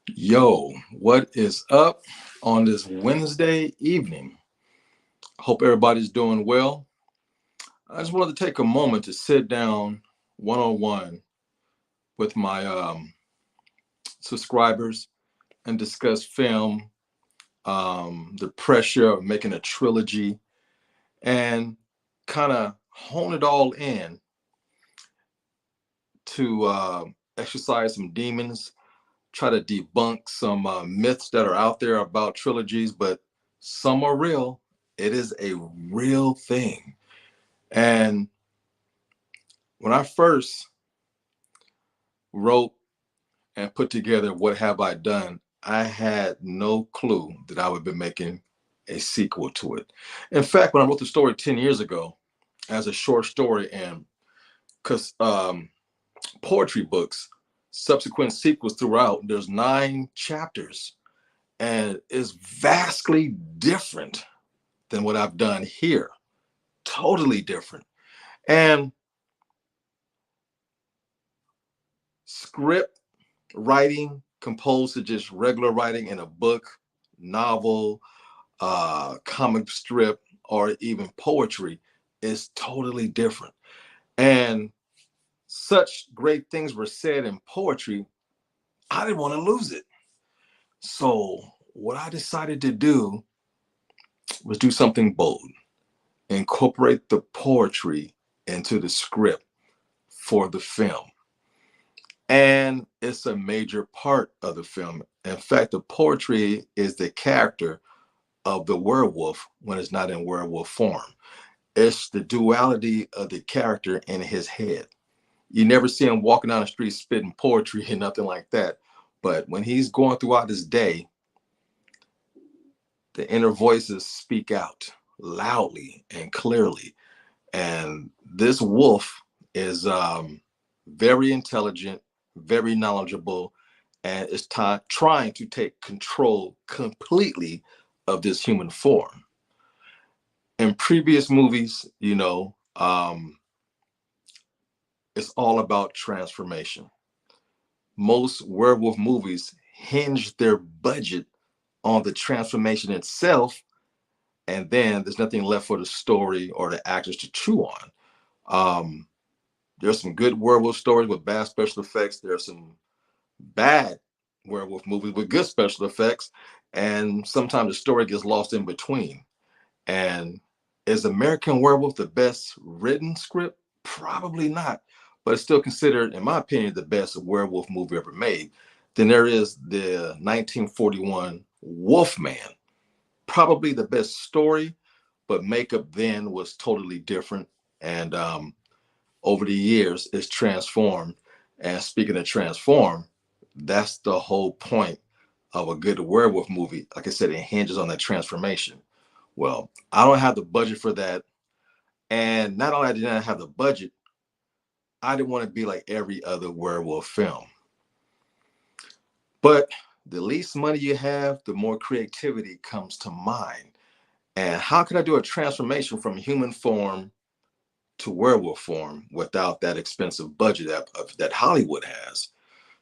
Yo, what is up on this Wednesday evening? Hope everybody's doing well. I just wanted to take a moment to sit down one on one with my subscribers and discuss film, the pressure of making a trilogy, and kind of hone it all in to exercise some demons, try to debunk some myths that are out there about trilogies, but some are real. It is a real thing. And when I first wrote and put together What Have I Done, I had no clue that I would be making a sequel to it. In fact, when I wrote the story 10 years ago as a short story and because poetry books, subsequent sequels throughout, there's 9 chapters and it's vastly different than what I've done here. Totally different. And script writing, composed to just regular writing in a book, novel, comic strip, or even poetry is totally different. And such great things were said in poetry, I didn't want to lose it. So, what I decided to do was do something bold, incorporate the poetry into the script for the film. And it's a major part of the film. In fact, the poetry is the character of the werewolf when it's not in werewolf form. It's the duality of the character in his head. You never see him walking down the street spitting poetry and nothing like that. But when he's going throughout his day, the inner voices speak out loudly and clearly. And this wolf is very intelligent, very knowledgeable, and is trying to take control completely of this human form. In previous movies, it's all about transformation. Most werewolf movies hinge their budget on the transformation itself, and then there's nothing left for the story or the actors to chew on. Um, there's some good werewolf stories with bad special effects. There's some bad werewolf movies with good special effects, and sometimes the story gets lost in between. And is American Werewolf the best written script? Probably not, but it's still considered, in my opinion, the best werewolf movie ever made. Then there is the 1941 Wolfman, probably the best story, but makeup then was totally different. And over the years, it's transformed. And speaking of transform, that's the whole point of a good werewolf movie. Like I said, it hinges on that transformation. Well, I don't have the budget for that. And not only did I not have the budget, I didn't want to be like every other werewolf film. But the least money you have, the more creativity comes to mind. And how can I do a transformation from human form to werewolf form without that expensive budget that Hollywood has?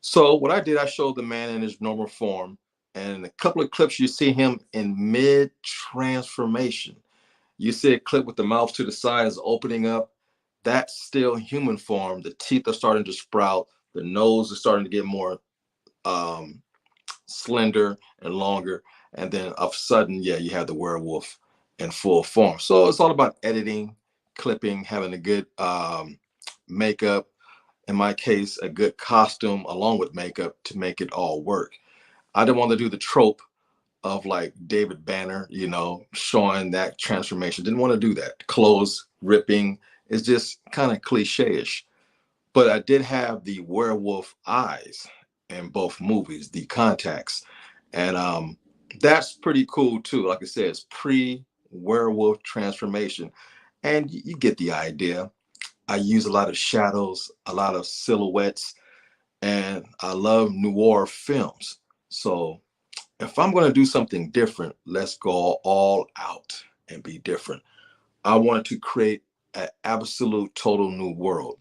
So what I did, I showed the man in his normal form, and in a couple of clips, you see him in mid transformation. You see a clip with the mouth to the side is opening up. That's still human form. The teeth are starting to sprout. The nose is starting to get more um, slender and longer. And then of a sudden, yeah, you have the werewolf in full form. So it's all about editing, clipping, having a good makeup. In my case, a good costume along with makeup to make it all work. I didn't want to do the trope of like David Banner, showing that transformation. Didn't want to do that. Clothes ripping is just kind of cliche-ish. But I did have the werewolf eyes in both movies, the contacts. And that's pretty cool too. Like I said, it's pre-werewolf transformation. And you get the idea. I use a lot of shadows, a lot of silhouettes, and I love noir films. So if I'm going to do something different, let's go all out and be different. I wanted to create an absolute total new world.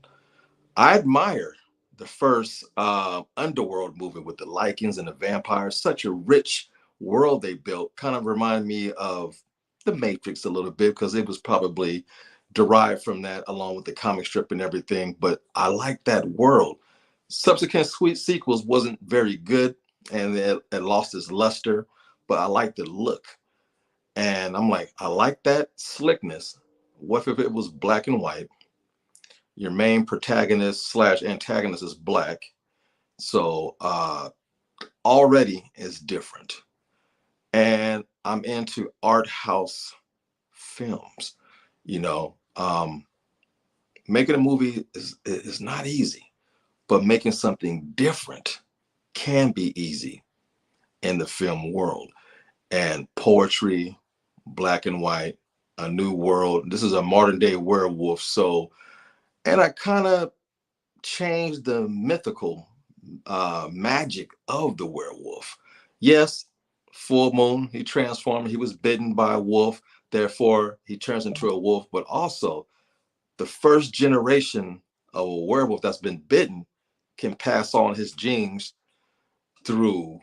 I admire the first underworld movie with the Lycans and the vampires. Such a rich world they built. Kind of remind me of the Matrix a little bit because it was probably derived from that along with the comic strip and everything. But I like that world. Subsequent sweet sequels wasn't very good and it lost its luster, but I like the look. And I'm like, I like that slickness. What if it was black and white? Your main protagonist slash antagonist is black. So already is different. And I'm into art house films. You know, making a movie is not easy, but making something different can be easy in the film world. And poetry, black and white, a new world. This is a modern day werewolf. So, and I kind of changed the mythical magic of the werewolf. Yes, full moon, he transformed, he was bitten by a wolf, therefore he turns into a wolf, but also the first generation of a werewolf that's been bitten can pass on his genes through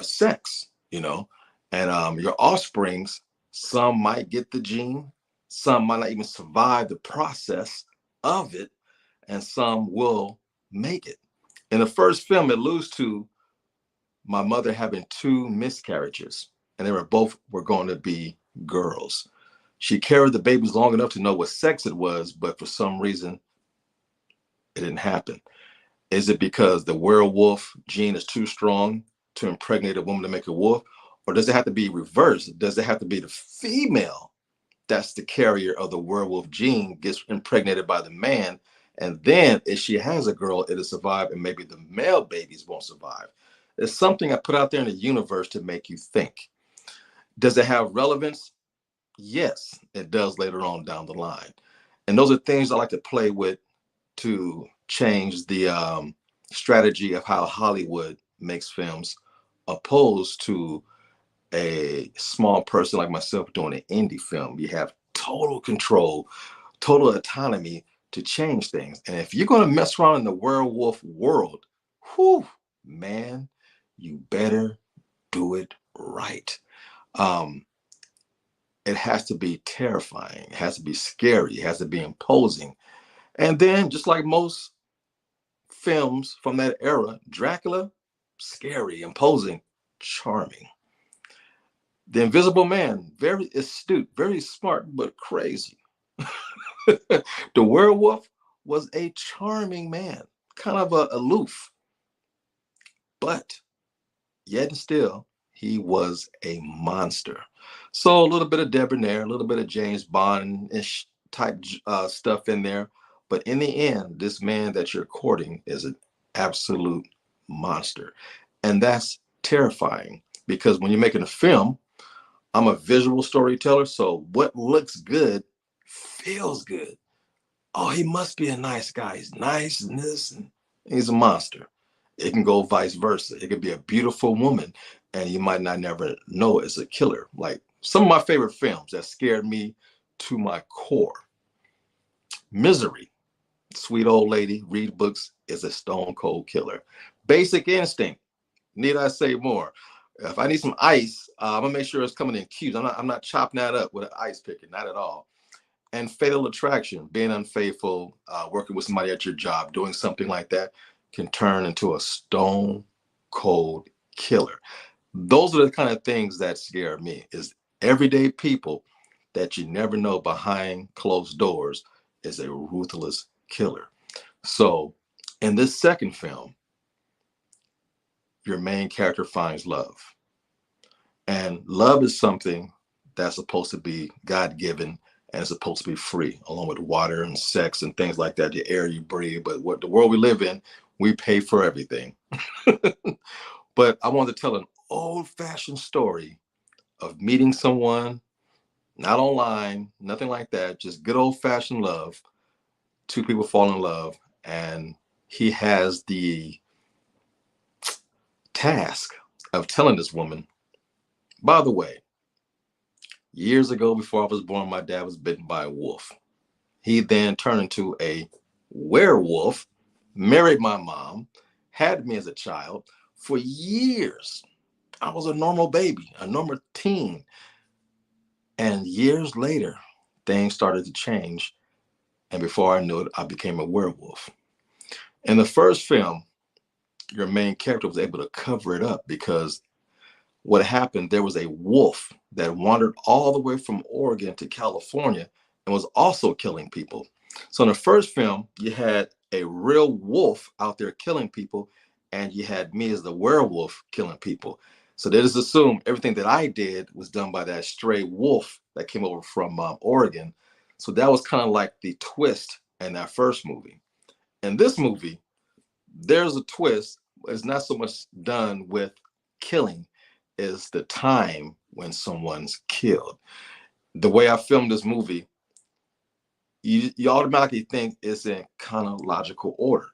sex, you know, and your offsprings, some might get the gene, some might not even survive the process of it, and some will make it. In the first film, it alludes to my mother having two miscarriages, and they were going to be girls. She carried the babies long enough to know what sex it was, but for some reason, it didn't happen. Is it because the werewolf gene is too strong to impregnate a woman to make a wolf? Or does it have to be reversed? Does it have to be the female that's the carrier of the werewolf gene gets impregnated by the man? And then if she has a girl, it'll survive and maybe the male babies won't survive. It's something I put out there in the universe to make you think. Does it have relevance? Yes, it does later on down the line. And those are things I like to play with to change the strategy of how Hollywood makes films, opposed to a small person like myself doing an indie film. You have total control, total autonomy to change things. And if you're going to mess around in the werewolf world, whew, man, you better do it right. Um, it has to be terrifying. It has to be scary. It has to be imposing. And then, just like most films from that era, Dracula, scary, imposing, charming. The Invisible Man, very astute, very smart, but crazy. The werewolf was a charming man, kind of aloof, but yet and still, he was a monster. So a little bit of debonair, a little bit of James Bond-ish type stuff in there. But in the end, this man that you're courting is an absolute monster. And that's terrifying because when you're making a film, I'm a visual storyteller. So what looks good feels good. Oh, he must be a nice guy. He's nice and this, and he's a monster. It can go vice versa. It could be a beautiful woman, and you might not never know it's a killer. Like some of my favorite films that scared me to my core. Misery, sweet old lady, read books, is a stone cold killer. Basic Instinct, need I say more? If I need some ice, I'm gonna make sure it's coming in cubes. I'm not chopping that up with an ice picker, not at all. And Fatal Attraction, being unfaithful, working with somebody at your job, doing something like that can turn into a stone cold killer. Those are the kind of things that scare me, is everyday people that you never know behind closed doors is a ruthless killer. So in this second film, your main character finds love. And love is something that's supposed to be God-given and it's supposed to be free, along with water and sex and things like that, the air you breathe. But what the world we live in, we pay for everything. But I want to tell an old-fashioned story of meeting someone, not online, nothing like that, just good old-fashioned love. Two people fall in love, and he has the task of telling this woman, by the way, years ago before I was born, my dad was bitten by a wolf. He then turned into a werewolf married my mom, had me as a child for years. I was a normal baby, a normal teen. And years later, things started to change. And before I knew it, I became a werewolf. In the first film, your main character was able to cover it up because what happened, there was a wolf that wandered all the way from Oregon to California and was also killing people. So in the first film, you had a real wolf out there killing people, and you had me as the werewolf killing people. So they just assumed everything that I did was done by that stray wolf that came over from Oregon. So that was kind of like the twist in that first movie. In this movie, there's a twist. It's not so much done with killing, is the time when someone's killed. The way I filmed this movie, you automatically think it's in chronological order.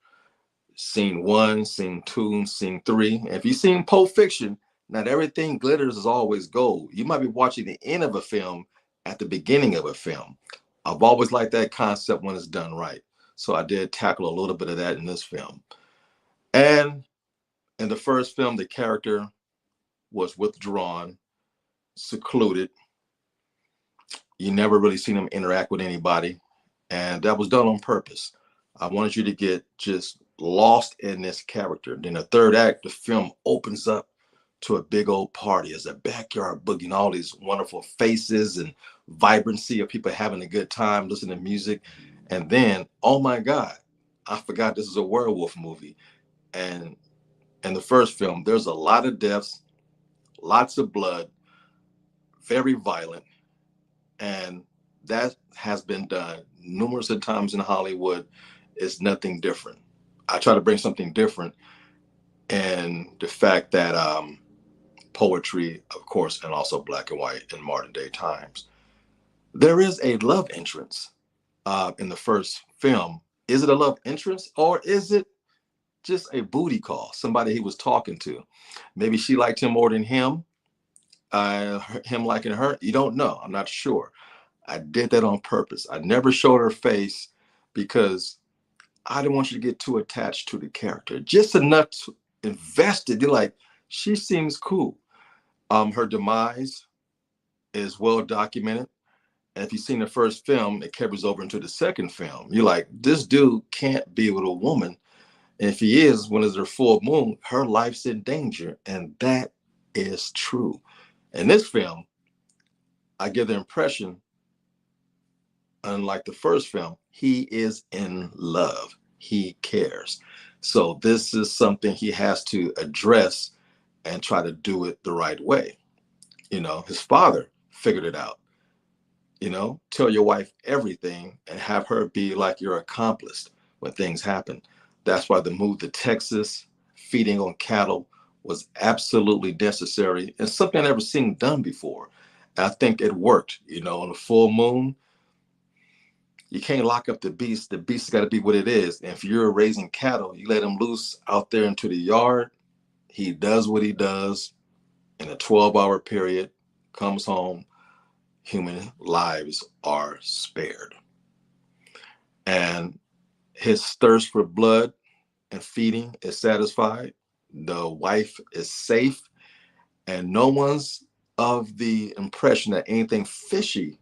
Scene one, scene two, scene three. And if you've seen Pulp Fiction, not everything glitters is always gold. You might be watching the end of a film at the beginning of a film. I've always liked that concept when it's done right. So I did tackle a little bit of that in this film. And in the first film, the character was withdrawn, secluded. You never really seen him interact with anybody. And that was done on purpose. I wanted you to get just lost in this character. Then the third act, the film opens up to a big old party. It's a backyard boogie and all these wonderful faces and vibrancy of people having a good time, listening to music. And then, oh my God, I forgot this is a werewolf movie. And in the first film, there's a lot of deaths, lots of blood, very violent, and that has been done numerous of times in Hollywood. It's nothing different. I try to bring something different, and the fact that poetry, of course, and also black and white in modern day times. There is a love interest in the first film. Is it a love interest, or is it just a booty call? Somebody he was talking to. Maybe she liked him more than him liking her. You don't know. I'm not sure. I did that on purpose. I never showed her face because I didn't want you to get too attached to the character. Just enough to invested. You're like, she seems cool. Her demise is well documented. And if you've seen the first film, it carries over into the second film. You're like, this dude can't be with a woman. And if he is, when it's her full moon, her life's in danger. And that is true. In this film, I give the impression, unlike the first film, he is in love. He cares. So this is something he has to address and try to do it the right way. His father figured it out. Tell your wife everything and have her be like your accomplice when things happen. That's why the move to Texas, feeding on cattle, was absolutely necessary and something I never seen done before. And I think it worked. On the full moon, you can't lock up the beast. The beast's got to be what it is. And if you're raising cattle, you let him loose out there into the yard. He does what he does in a 12-hour period, comes home, human lives are spared. And his thirst for blood and feeding is satisfied. The wife is safe, and no one's of the impression that anything fishy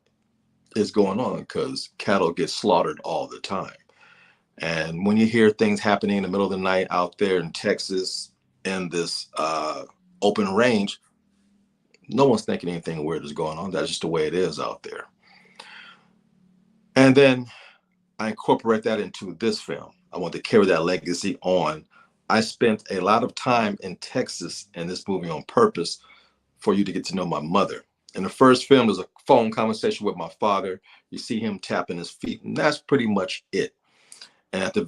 is going on because cattle get slaughtered all the time. And when you hear things happening in the middle of the night out there in Texas in this open range, no one's thinking anything weird is going on. That's just the way it is out there. And then I incorporate that into this film. I want to carry that legacy on. I spent a lot of time in Texas in this movie on purpose for you to get to know my mother. In the first film, there's a phone conversation with my father. You see him tapping his feet, and that's pretty much it. And at the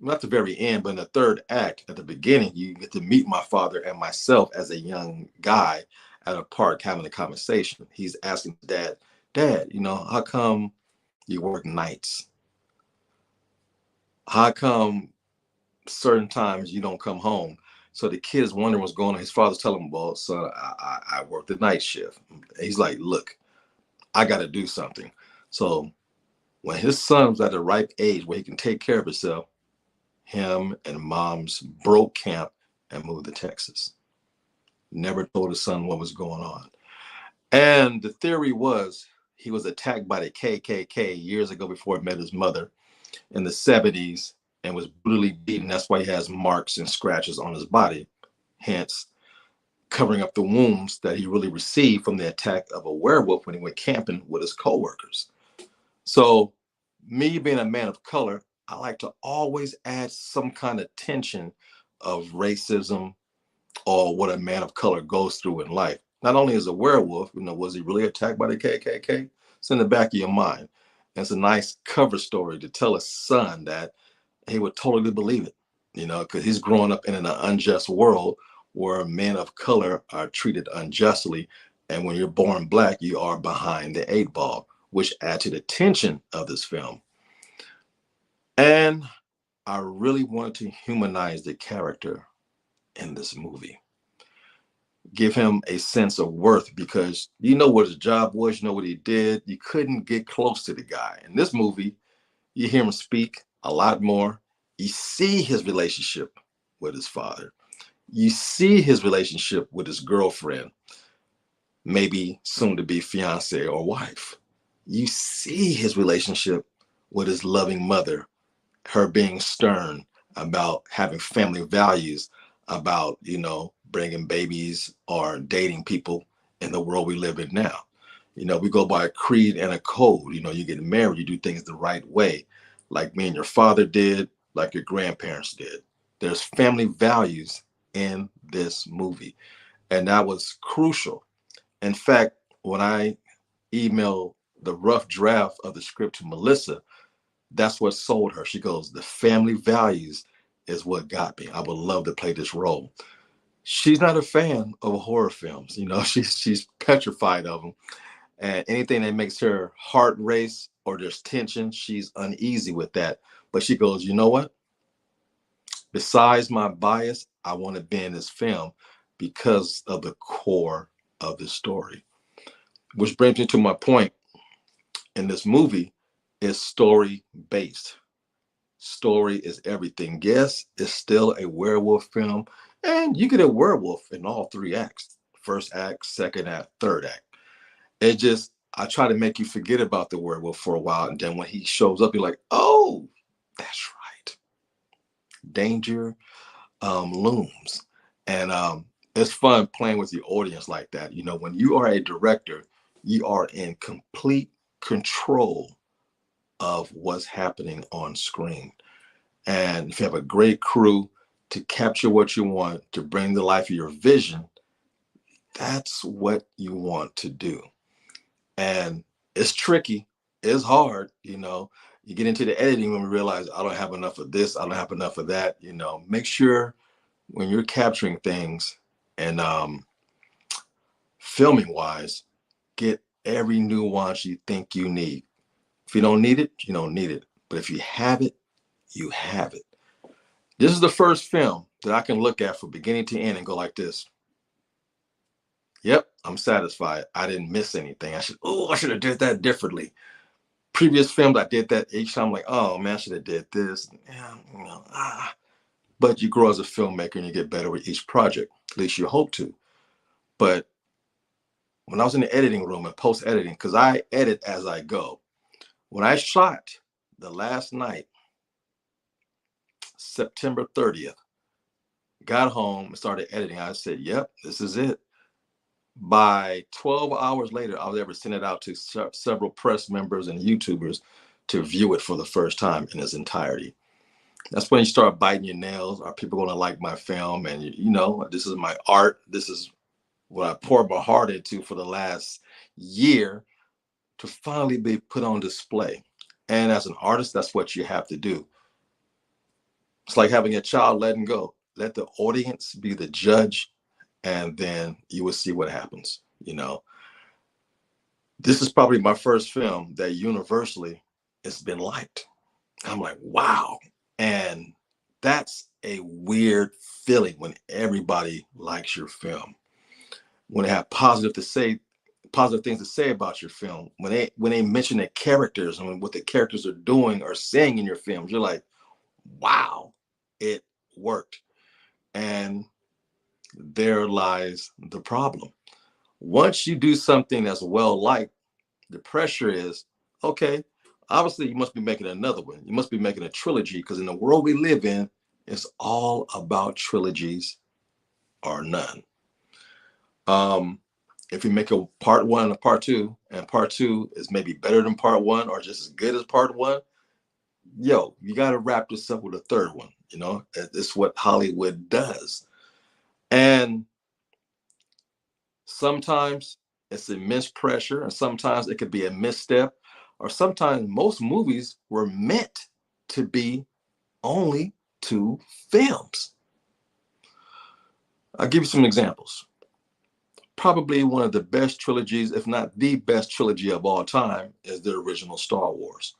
not the very end, but in the third act, at the beginning, you get to meet my father and myself as a young guy at a park having a conversation. He's asking Dad, how come you work nights? How come certain times you don't come home? So the kid's wondering what's going on. His father's telling him, well, son, I work the night shift. He's like, look, I got to do something. So When his son was at the ripe age where he can take care of himself, him and moms broke camp and moved to Texas. Never told his son what was going on. And the theory was he was attacked by the KKK years ago before he met his mother in the 70s and was brutally beaten. That's why he has marks and scratches on his body, hence covering up the wounds that he really received from the attack of a werewolf when he went camping with his coworkers. So, me being a man of color, I like to always add some kind of tension of racism or what a man of color goes through in life. Not only is a werewolf, was he really attacked by the KKK? It's in the back of your mind. And it's a nice cover story to tell his son that he would totally believe it, because he's growing up in an unjust world where men of color are treated unjustly. And when you're born black, you are behind the eight ball, which adds to the tension of this film. And I really wanted to humanize the character in this movie. Give him a sense of worth because you know what his job was, you know what he did. You couldn't get close to the guy. In this movie, you hear him speak a lot more. You see his relationship with his father. You see his relationship with his girlfriend, maybe soon to be fiance or wife. You see his relationship with his loving mother, her being stern about having family values, about, bringing babies or dating people in the world we live in now. We go by a creed and a code. You get married, you do things the right way, like me and your father did, like your grandparents did. There's family values in this movie, and that was crucial. In fact, when I emailed the rough draft of the script to Melissa, that's what sold her. She goes, the family values is what got me. I would love to play this role. She's not a fan of horror films. She's petrified of them. And anything that makes her heart race or there's tension, she's uneasy with that. But she goes, you know what? Besides my bias, I want to be in this film because of the core of the story. Which brings me to my point. In this movie, is story based. Story is everything. Yes, it's still a werewolf film, and you get a werewolf in all three acts: first act, second act, third act. I try to make you forget about the werewolf for a while, and then when he shows up, you're like, oh, that's right. Danger looms. And it's fun playing with the audience like that. When you are a director, you are in complete control of what's happening on screen. And if you have a great crew to capture what you want, to bring to life your vision, that's what you want to do. And it's tricky. It's hard. You get into the editing when we realize I don't have enough of this. I don't have enough of that. Make sure when you're capturing things and filming wise, get every nuance you think you need. If you don't need it, you don't need it. But if you have it, you have it. This is the first film that I can look at from beginning to end and go like this. Yep, I'm satisfied. I didn't miss anything. I should have did that differently. Previous films, I did that each time. I'm like, oh man, I should have did this. Yeah. But you grow as a filmmaker and you get better with each project. At least you hope to. But when I was in the editing room and post editing, because I edit as I go, when I shot the last night, September 30th, got home and started editing, I said, yep, this is it. By 12 hours later, I was able to send it out to several press members and YouTubers to view it for the first time in its entirety. That's when you start biting your nails. Are people going to like my film? And this is my art. This is what I poured my heart into for the last year to finally be put on display. And as an artist, that's what you have to do. It's like having a child letting go. Let the audience be the judge, and then you will see what happens. This is probably my first film that universally has been liked. I'm like, wow. And that's a weird feeling when everybody likes your film. When they have positive positive things to say about your film. When they mention the characters and what the characters are doing or saying in your films, you're like, wow, it worked. And there lies the problem. Once you do something that's well liked, the pressure is, okay, obviously you must be making another one. You must be making a trilogy, because in the world we live in, it's all about trilogies or none. If you make a part one and a part two, and part two is maybe better than part one or just as good as part one, yo, you got to wrap this up with a third one. You know, it's what Hollywood does. And sometimes it's immense pressure, and sometimes it could be a misstep, or sometimes most movies were meant to be only two films. I'll give you some examples. Probably one of the best trilogies, if not the best trilogy of all time, is the original Star Wars.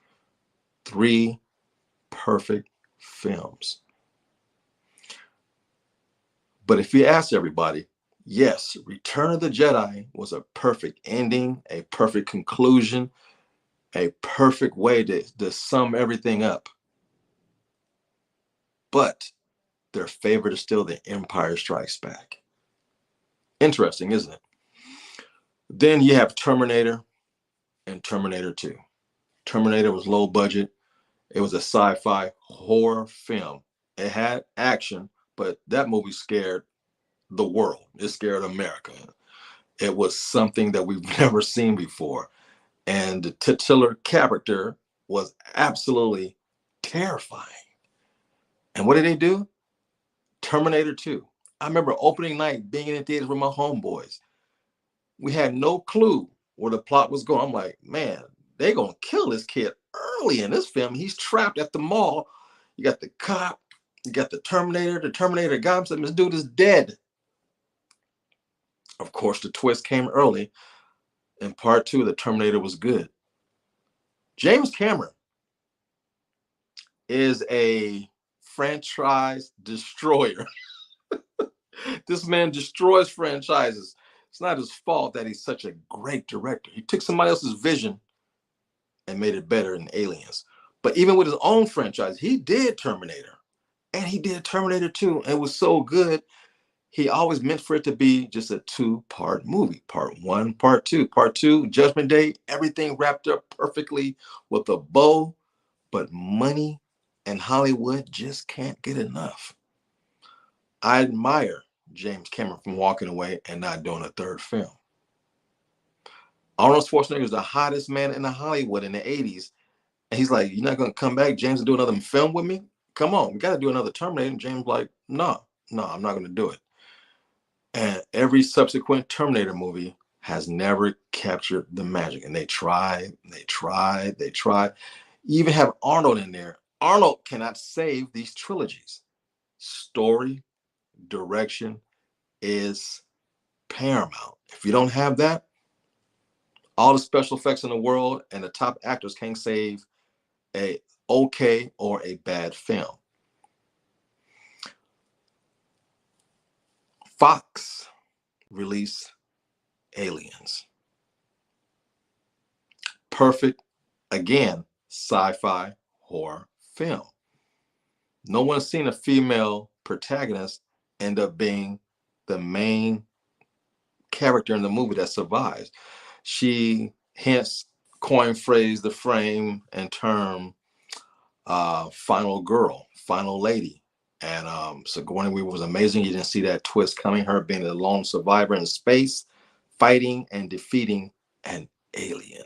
3 perfect films. But if you ask everybody, yes, Return of the Jedi was a perfect ending, a perfect conclusion, a perfect way to sum everything up. But their favorite is still The Empire Strikes Back. Interesting, isn't it? Then you have Terminator and Terminator 2. Terminator was low budget. It was a sci-fi horror film. It had action, but that movie scared the world. It scared America. It was something that we've never seen before. And the titular character was absolutely terrifying. And what did they do? Terminator 2. I remember opening night being in the theaters with my homeboys. We had no clue where the plot was going. I'm like, man, they gonna kill this kid early in this film. He's trapped at the mall. You got the cop, you got the Terminator. The Terminator got him, said, this dude is dead. Of course, the twist came early. In part 2, the Terminator was good. James Cameron is a franchise destroyer. This man destroys franchises. It's not his fault that he's such a great director. He took somebody else's vision and made it better in Aliens. But even with his own franchise, he did Terminator. And he did Terminator 2. And it was so good. He always meant for it to be just a 2-part movie. Part 1, part 2. Part 2, Judgment Day, everything wrapped up perfectly with a bow. But money and Hollywood just can't get enough. I admire James Cameron from walking away and not doing a third film. Arnold Schwarzenegger is the hottest man in Hollywood in the 80s. And he's like, you're not going to come back, James, and do another film with me? Come on, we got to do another Terminator. And James like, no, I'm not going to do it. And every subsequent Terminator movie has never captured the magic. And they try. You even have Arnold in there. Arnold cannot save these trilogies. Story, direction is paramount. If you don't have that, all the special effects in the world and the top actors can't save a okay or a bad film. Fox released Aliens. Perfect, again, sci-fi horror film. No one's seen a female protagonist end up being the main character in the movie that survives. She hence coined phrase the frame and term final girl, final lady. And Sigourney Weaver was amazing. You didn't see that twist coming, her being the lone survivor in space, fighting and defeating an alien,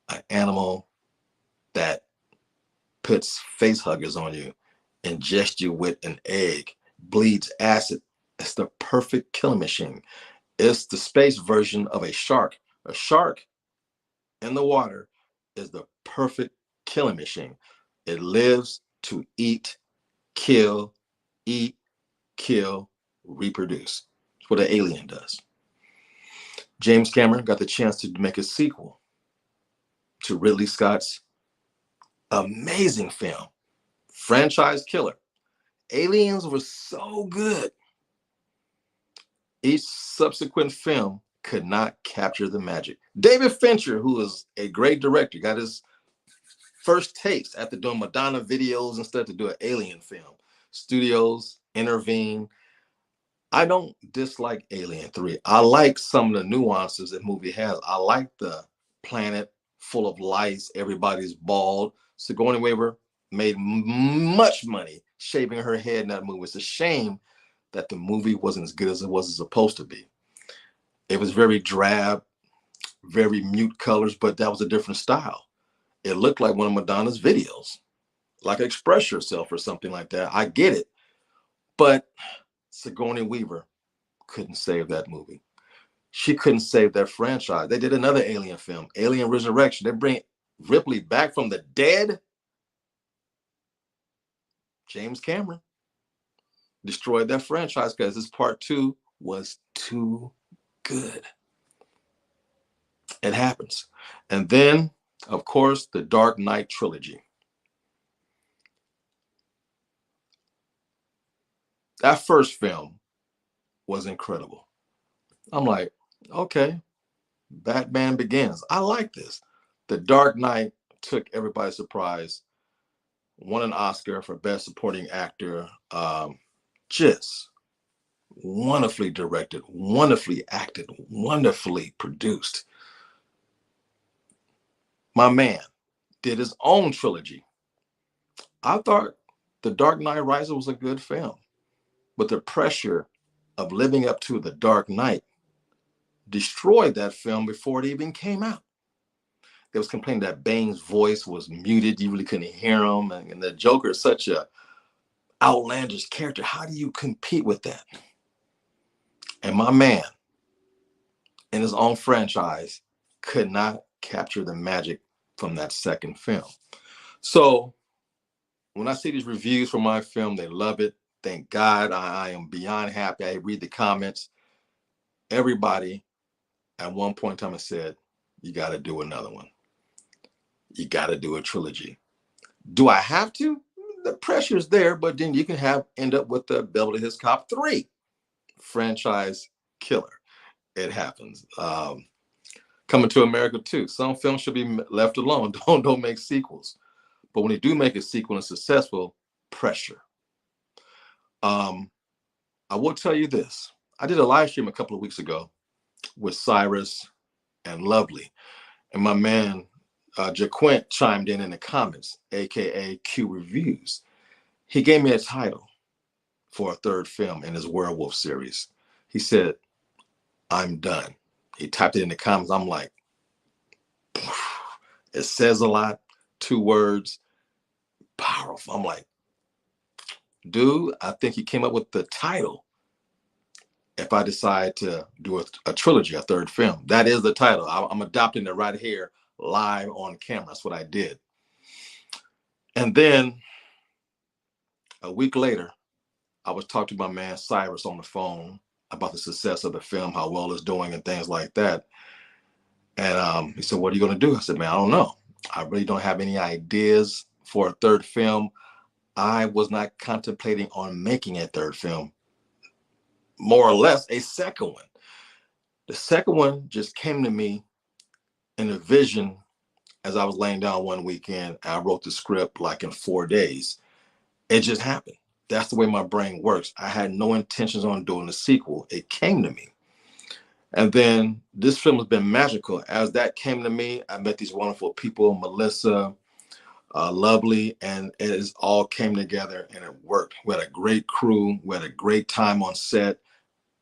an animal that puts face huggers on you, ingests you with an egg, bleeds acid. It's the perfect killing machine. It's the space version of a shark. A shark in the water is the perfect killing machine. It lives to eat, kill, reproduce. That's what an alien does. James Cameron got the chance to make a sequel to Ridley Scott's amazing film, franchise killer. Aliens was so good. Each subsequent film could not capture the magic. David Fincher, who is a great director, got his first taste after doing Madonna videos and stuff to do an alien film. Studios intervene. I don't dislike Alien 3. I like some of the nuances that movie has. I like the planet full of lights, everybody's bald. Sigourney Weaver made much money shaving her head in that movie. It's a shame that the movie wasn't as good as it was supposed to be. It was very drab, very mute colors, but that was a different style. It looked like one of Madonna's videos, like Express Yourself or something like that. I get it, but Sigourney Weaver couldn't save that movie. She couldn't save that franchise. They did another Alien film, Alien Resurrection. They bring Ripley back from the dead. James Cameron destroyed that franchise because this part 2 was too good. It happens. And then, of course, the Dark Knight trilogy. That first film was incredible. I'm like, okay, Batman Begins. I like this. The Dark Knight took everybody by surprise. Won an Oscar for Best Supporting Actor. Just wonderfully directed, wonderfully acted, wonderfully produced. My man did his own trilogy. I thought The Dark Knight Rises was a good film, but the pressure of living up to The Dark Knight destroyed that film before it even came out. There was complaining that Bane's voice was muted. You really couldn't hear him. And the Joker is such a outlandish character. How do you compete with that? And my man, in his own franchise, could not capture the magic from that second film. So when I see these reviews for my film, they love it. Thank God. I am beyond happy. I read the comments. Everybody at one point in time has said, you got to do another one. You got to do a trilogy. Do I have to? The pressure is there, but then you can end up with the Beverly Hills Cop 3 franchise killer. It happens. Coming to America 2. Some films should be left alone. Don't make sequels. But when you do make a sequel and successful, pressure. I will tell you this. I did a live stream a couple of weeks ago with Cyrus and Lovely. And my man, Jaquint, chimed in the comments, AKA Q Reviews. He gave me a title for a third film in his werewolf series. He said, I'm done. He typed it in the comments. I'm like, it says a lot, 2 words, powerful. I'm like, dude, I think he came up with the title. If I decide to do a trilogy, a third film, that is the title. I'm adopting it right here, live on camera. That's what I did. And then a week later, I was talking to my man Cyrus on the phone about the success of the film, how well it's doing and things like that. And he said, what are you going to do? I said, man, I don't know. I really don't have any ideas for a third film. I was not contemplating on making a third film, more or less a second one. The second one just came to me in a vision as I was laying down one weekend. I wrote the script like in 4 days. It just happened. That's the way my brain works. I had no intentions on doing a sequel. It came to me. And then this film has been magical. As that came to me, I met these wonderful people, Melissa, Lovely, and it is all came together and it worked. We had a great crew. We had a great time on set.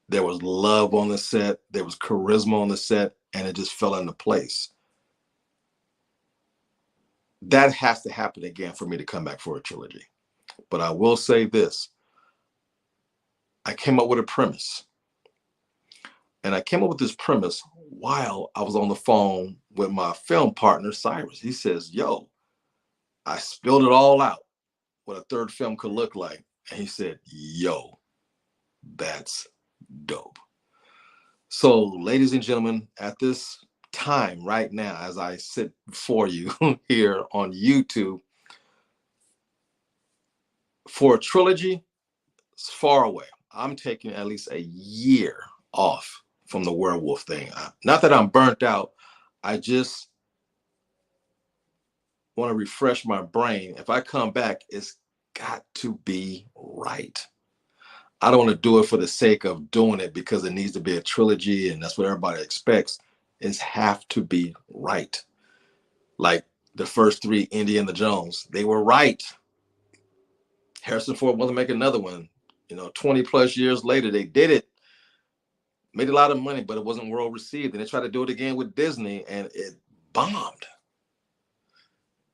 There was love on the set. There was charisma on the set, and it just fell into place. That has to happen again for me to come back for a trilogy. But I will say this. I came up with a premise. And I came up with this premise while I was on the phone with my film partner, Cyrus. He says, yo, I spilled it all out, what a third film could look like. And he said, yo, that's dope. So, ladies and gentlemen, at this time right now, as I sit before you here on YouTube, for a trilogy, it's far away. I'm taking at least a year off from the werewolf thing. Not that I'm burnt out. I just want to refresh my brain. If I come back, it's got to be right. I don't want to do it for the sake of doing it because it needs to be a trilogy and that's what everybody expects. It's have to be right. Like the first three Indiana Jones, they were right. Harrison Ford wanted to make another one. 20 plus years later, they did it, made a lot of money, but it wasn't well received. And they tried to do it again with Disney and it bombed.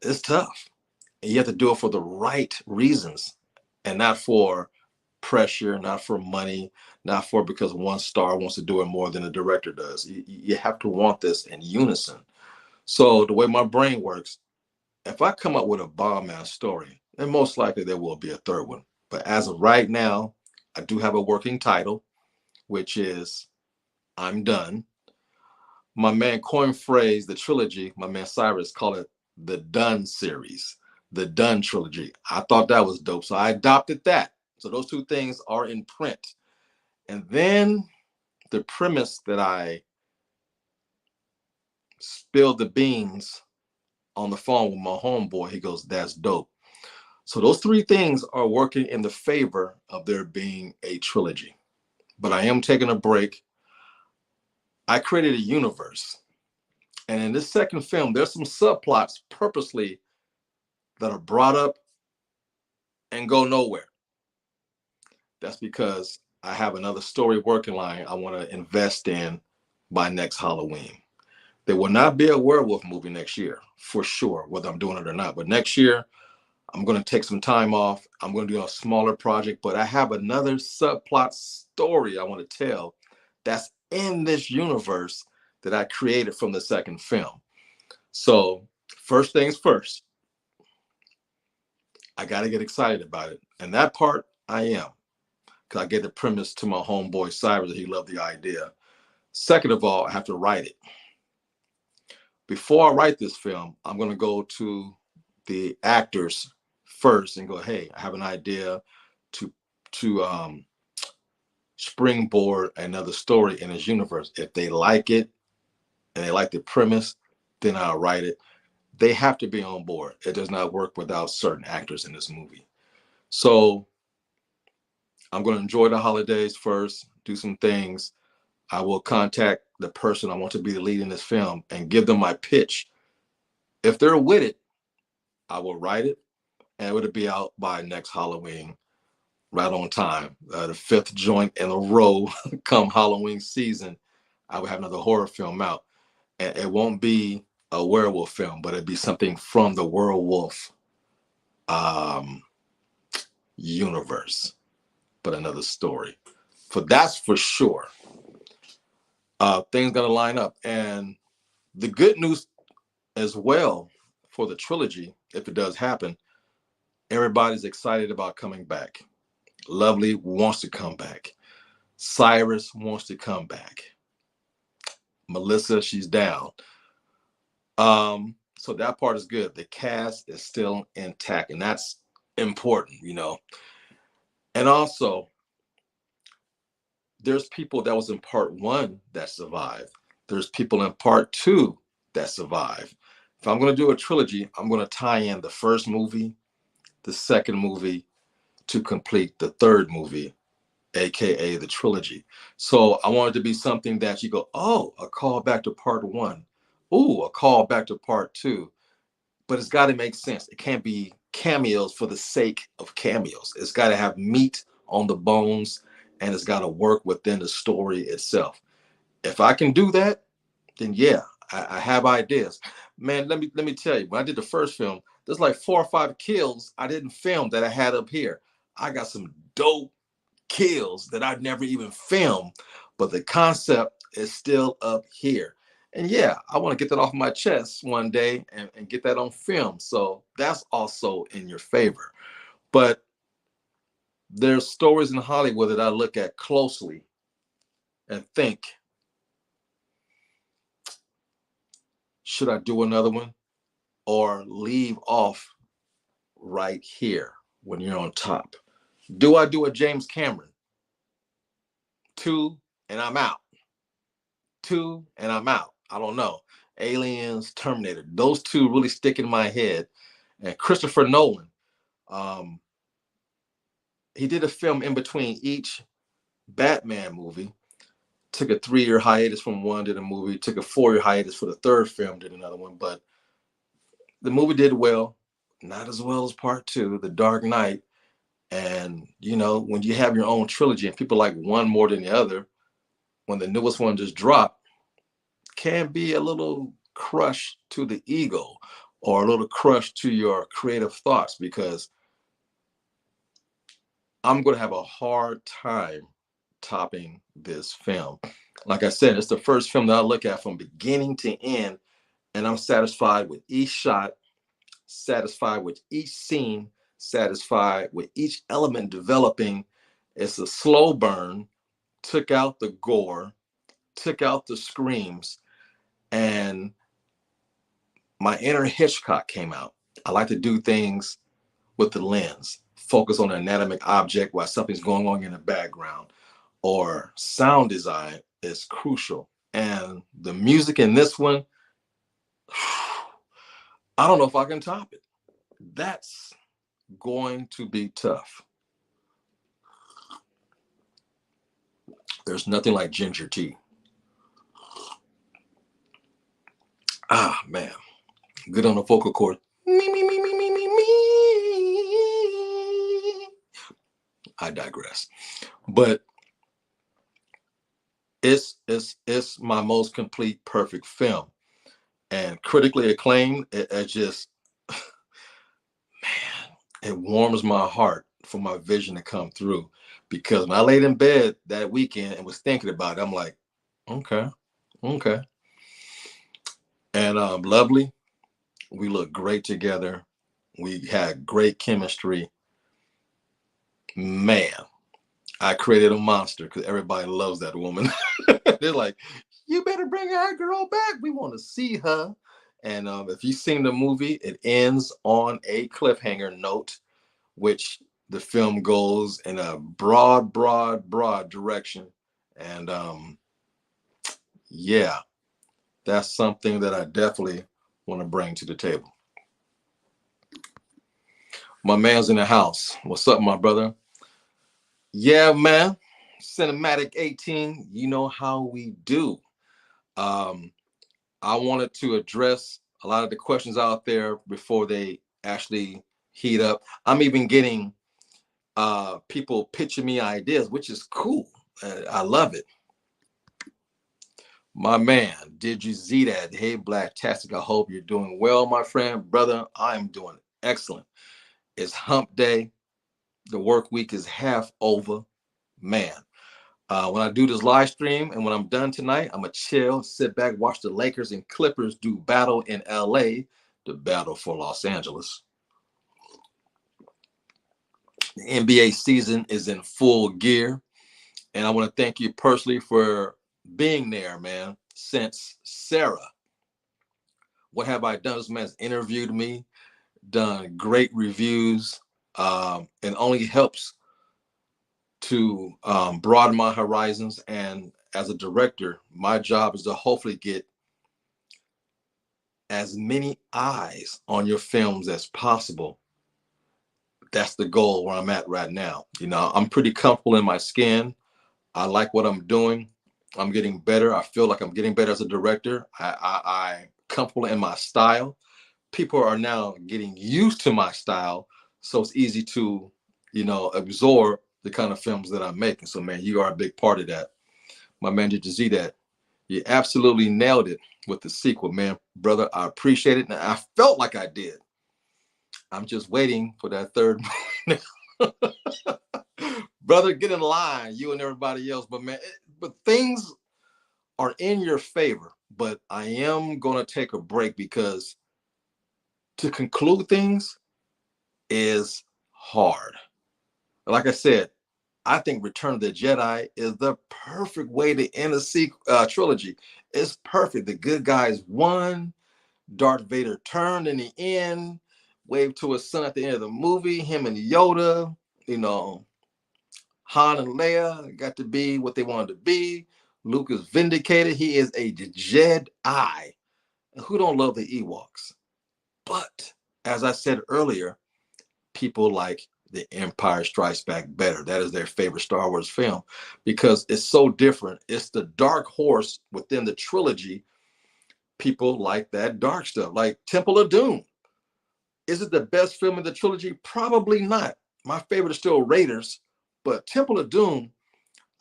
It's tough. And you have to do it for the right reasons and not for pressure, not for money, not for because one star wants to do it more than the director does. You have to want this in unison. So the way my brain works, if I come up with a bomb ass story, then most likely there will be a third one. But as of right now, I do have a working title, which is I'm Done. My man coined phrase, the trilogy, my man Cyrus called it the Done series, the Done trilogy. I thought that was dope. So I adopted that. So those two things are in print. And then the premise that I spilled the beans on the phone with my homeboy, he goes, that's dope. So those three things are working in the favor of there being a trilogy. But I am taking a break. I created a universe. And in this second film, there's some subplots purposely that are brought up and go nowhere. That's because I have another story working line I want to invest in by next Halloween. There will not be a werewolf movie next year, for sure, whether I'm doing it or not. But next year, I'm going to take some time off. I'm going to do a smaller project, but I have another subplot story I want to tell that's in this universe that I created from the second film. So first things first, I got to get excited about it. And that part I am, because I gave the premise to my homeboy Cyrus that he loved the idea. Second of all, I have to write it. Before I write this film, I'm going to go to the actors first and go, hey, I have an idea to springboard another story in this universe. If they like it and they like the premise, then I'll write it. They have to be on board. It does not work without certain actors in this movie. So I'm going to enjoy the holidays first, do some things. I will contact the person I want to be the lead in this film and give them my pitch. If they're with it, I will write it and it'll be out by next Halloween, right on time. The fifth joint in a row come Halloween season, I will have another horror film out. And it won't be a werewolf film, but it'd be something from the werewolf um, universe, but another story. That's for sure. Things gonna line up. And the good news as well for the trilogy, if it does happen, everybody's excited about coming back. Lovely wants to come back. Cyrus wants to come back. Melissa, she's down. So that part is good. The cast is still intact, and that's important. And also, there's people that was in part one that survived. There's people in part two that survived. If I'm going to do a trilogy, I'm going to tie in the first movie, the second movie to complete the third movie, AKA the trilogy. So I want it to be something that you go, oh, a call back to part one. Ooh, a call back to part two. But it's got to make sense. It can't be cameos for the sake of cameos. It's got to have meat on the bones and it's got to work within the story itself. If I can do that, then yeah, I have ideas. Man, let me tell you, when I did the first film, there's like 4 or 5 kills I didn't film that I had up here. I got some dope kills that I've never even filmed, but the concept is still up here. And yeah, I want to get that off my chest one day and get that on film. So that's also in your favor. But there's stories in Hollywood that I look at closely and think, should I do another one or leave off right here when you're on top? Do I do a James Cameron 2 and I'm out? 2, and I'm out. I don't know. Aliens, Terminator. Those two really stick in my head. And Christopher Nolan, um, he did a film in between each Batman movie. Took a 3-year hiatus from one, did a movie. Took a 4-year hiatus for the third film, did another one. But the movie did well. Not as well as part 2, The Dark Knight. And, you know, when you have your own trilogy and people like one more than the other, when the newest one just dropped, can be a little crush to the ego or a little crush to your creative thoughts, because I'm going to have a hard time topping this film. Like I said, it's the first film that I look at from beginning to end, and I'm satisfied with each shot, satisfied with each scene, satisfied with each element developing. It's a slow burn, took out the gore, took out the screams, and my inner Hitchcock came out. I like to do things with the lens, focus on an anatomic object while something's going on in the background, or sound design is crucial. And the music in this one, I don't know if I can top it. That's going to be tough. There's nothing like ginger tea. Ah, man. Good on the vocal cord. Me, me, me, me, me, me, me. I digress. But it's my most complete, perfect film. And critically acclaimed, it just, man, it warms my heart for my vision to come through. Because when I laid in bed that weekend and was thinking about it, I'm like, okay, okay. And Lovely, we look great together. We had great chemistry. Man, I created a monster because everybody loves that woman. They're like, you better bring our girl back. We want to see her. And if you've seen the movie, it ends on a cliffhanger note, which the film goes in a broad, broad, broad direction. And yeah, that's something that I definitely want to bring to the table. My man's in the house. What's up, my brother? Yeah, man. Cinematic 18, you know how we do. Um, I wanted to address a lot of the questions out there before they actually heat up. I'm even getting people pitching me ideas, which is cool. I love it. My man, did you see that? Hey, Black Tastic, I hope you're doing well, my friend. Brother, I'm doing excellent. It's hump day. The work week is half over. Man, when I do this live stream and when I'm done tonight, I'm going to chill, sit back, watch the Lakers and Clippers do battle in LA, the battle for Los Angeles. The NBA season is in full gear. And I want to thank you personally for being there, man. Since Sarah, what have I done? This man's interviewed me, done great reviews, and only helps to broaden my horizons. And as a director, my job is to hopefully get as many eyes on your films as possible. That's the goal where I'm at right now. You know, I'm pretty comfortable in my skin. I like what I'm doing. I'm getting better. I feel like I'm getting better as a director. I'm comfortable in my style. People are now getting used to my style, so it's easy to, you know, absorb the kind of films that I'm making. So, man, you are a big part of that. My man, did you see that? You absolutely nailed it with the sequel, man. Brother, I appreciate it. And I felt like I did. I'm just waiting for that third. Brother, get in line, you and everybody else. But man, but things are in your favor. But I am going to take a break because to conclude things is hard. Like I said, I think Return of the Jedi is the perfect way to end a trilogy. It's perfect. The good guys won. Darth Vader turned in the end, waved to his son at the end of the movie. Him and Yoda, you know, Han and Leia got to be what they wanted to be. Luke is vindicated. He is a Jedi. Who don't love the Ewoks? But as I said earlier, people like The Empire Strikes Back better. That is their favorite Star Wars film because it's so different. It's the dark horse within the trilogy. People like that dark stuff, like Temple of Doom. Is it the best film in the trilogy? Probably not. My favorite is still Raiders, but Temple of Doom,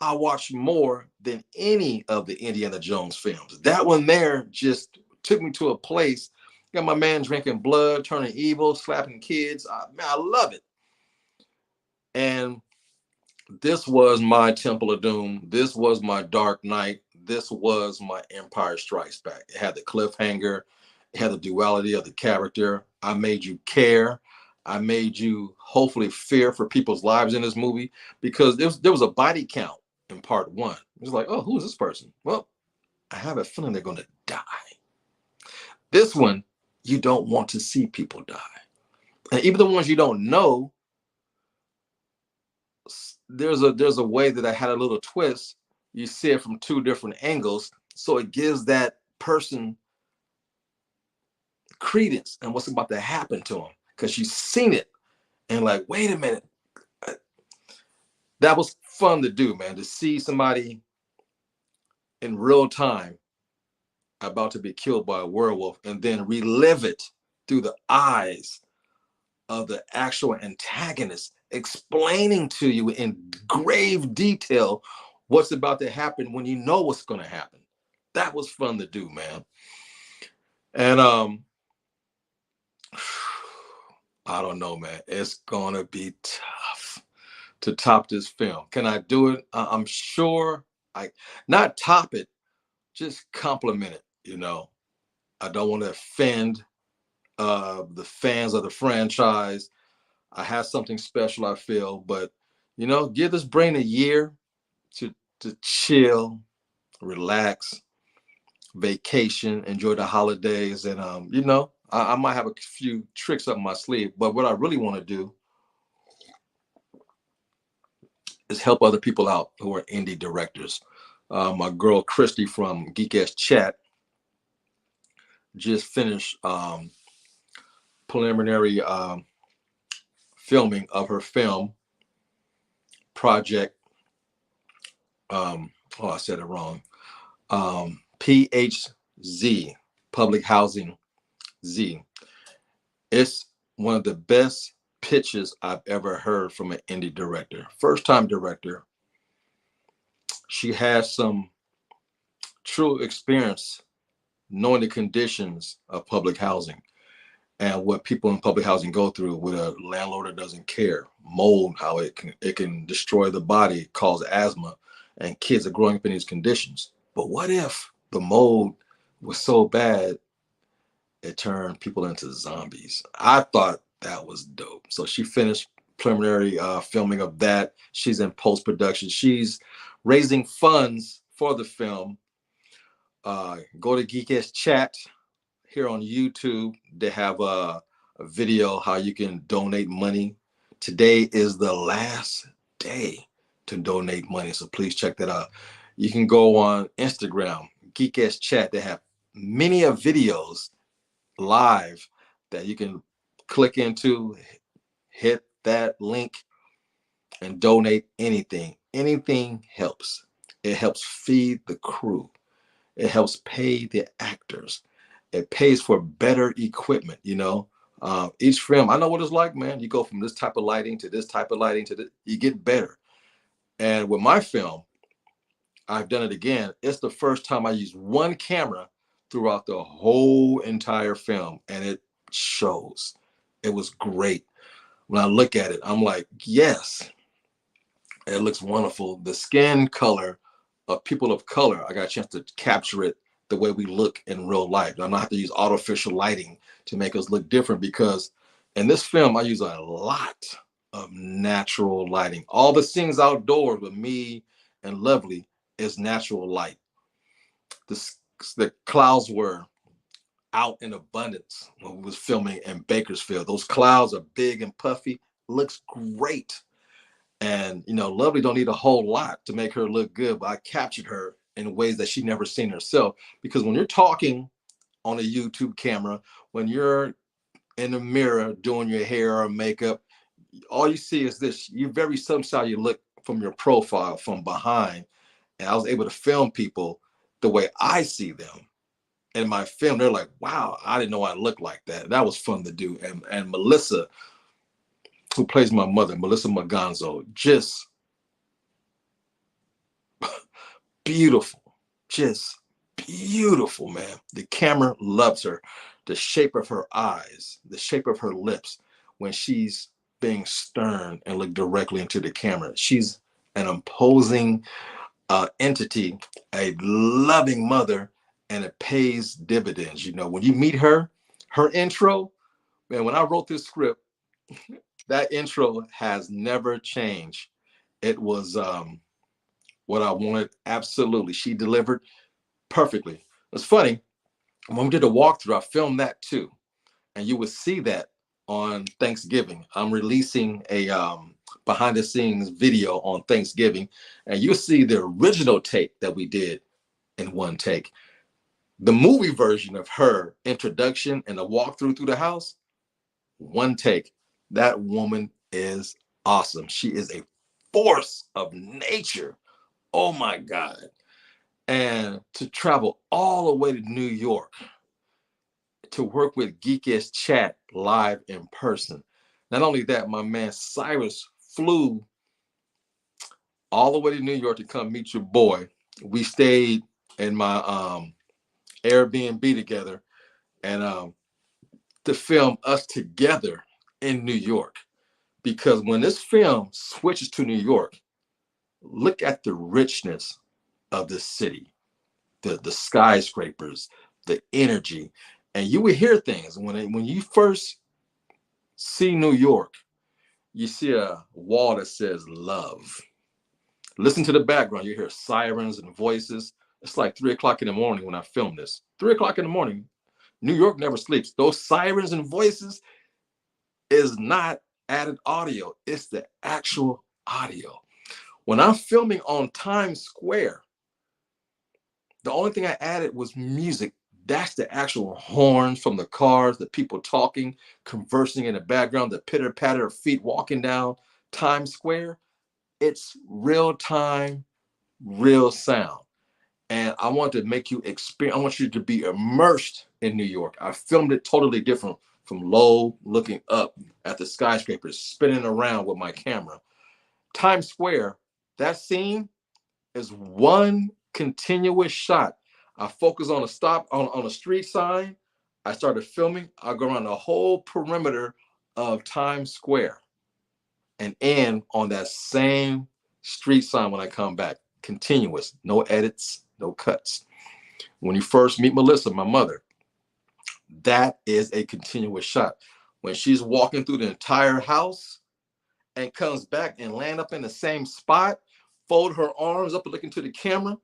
I watched more than any of the Indiana Jones films. That one there just took me to a place. Got my man drinking blood, turning evil, slapping kids. Man, I love it. And this was my Temple of Doom. This was my Dark Knight. This was my Empire Strikes Back. It had the cliffhanger. It had the duality of the character. I made you care. I made you hopefully fear for people's lives in this movie because there was a body count in part one. It was like, oh, who is this person? Well, I have a feeling they're going to die. This one, you don't want to see people die. And even the ones you don't know, there's a way that I had a little twist. You see it from two different angles, so it gives that person credence and what's about to happen to them because you've seen it and like, wait a minute. That was fun to do, man, to see somebody in real time about to be killed by a werewolf and then relive it through the eyes of the actual antagonist, explaining to you in grave detail what's about to happen when you know what's going to happen. That was fun to do, man. And I don't know, man. It's gonna be tough to top this film. Can I do it? I'm sure. I not top it, just compliment it. You know, I don't want to offend the fans of the franchise. I have something special, I feel, but you know, give this brain a year to chill, relax, vacation, enjoy the holidays, and you know, I might have a few tricks up my sleeve. But what I really want to do is help other people out who are indie directors. My girl Christy from Geek Ass Chat just finished preliminary filming of her film project. I said it wrong. PHZ, Public Housing Z. It's one of the best pitches I've ever heard from an indie director. First time director. She has some true experience knowing the conditions of public housing and what people in public housing go through with a landlord that doesn't care. Mold, how it can destroy the body, cause asthma, and kids are growing up in these conditions. But what if the mold was so bad it turned people into zombies? I thought that was dope. So she finished preliminary filming of that. She's in post-production. She's raising funds for the film. Go to Geek-Ass Chat here on YouTube. They have a video how you can donate money. Today is the last day to donate money, so please check that out. You can go on Instagram, Geek-Ass Chat. They have many of videos live that you can click into, hit that link, and donate anything. Anything helps. It helps feed the crew. It helps pay the actors. It pays for better equipment, you know. Each film, I know what it's like, man. You go from this type of lighting to this type of lighting to this, you get better. And with my film, I've done it again. It's the first time I used one camera throughout the whole entire film, and it shows. It was great. When I look at it, I'm like, yes, it looks wonderful. The skin color of people of color, I got a chance to capture it the way we look in real life. I'm not have to use artificial lighting to make us look different because in this film, I use a lot of natural lighting. All the scenes outdoors with me and Lovely is natural light. The clouds were out in abundance when we was filming in Bakersfield. Those clouds are big and puffy. Looks great. And, you know, Lovely don't need a whole lot to make her look good, but I captured her in ways that she never seen herself. Because when you're talking on a YouTube camera, when you're in the mirror doing your hair or makeup, all you see is this. You very sometimes you look from your profile from behind, and I was able to film people the way I see them in my film. They're like, wow, I didn't know I looked like that. That was fun to do. And Melissa, who plays my mother, Melissa Maganzo, just beautiful, just beautiful, man. The camera loves her. The shape of her eyes, the shape of her lips when she's being stern and look directly into the camera. She's an imposing entity, a loving mother, and it pays dividends. You know, when you meet her, her intro, man, when I wrote this script, that intro has never changed. It was what I wanted. Absolutely. She delivered perfectly. It's funny. When we did a walkthrough, I filmed that too. And you would see that on Thanksgiving. I'm releasing a behind the scenes video on Thanksgiving, and you'll see the original take that we did in one take. The movie version of her introduction and the walkthrough through the house, one take. That woman is awesome. She is a force of nature. Oh my God. And to travel all the way to New York to work with Geekish Chat live in person. Not only that, my man Cyrus flew all the way to New York to come meet your boy. We stayed in my Airbnb together and to film us together in New York. Because when this film switches to New York, look at the richness of the city, the skyscrapers, the energy, and you will hear things when you first see New York. You see a wall that says love. Listen to the background. You hear sirens and voices. It's like 3 o'clock in the morning when I film this. 3 o'clock in the morning. New York never sleeps. Those sirens and voices is not added audio. It's the actual audio. When I'm filming on Times Square, the only thing I added was music. That's the actual horns from the cars, the people talking, conversing in the background, the pitter patter of feet walking down Times Square. It's real time, real sound. And I want to make you experience, I want you to be immersed in New York. I filmed it totally different from low, looking up at the skyscrapers, spinning around with my camera. Times Square, that scene is one continuous shot. I focus on a stop on a street sign. I started filming. I go around the whole perimeter of Times Square and end on that same street sign when I come back. Continuous, no edits, no cuts. When you first meet Melissa, my mother, that is a continuous shot. When she's walking through the entire house and comes back and land up in the same spot, fold her arms up and look into the camera,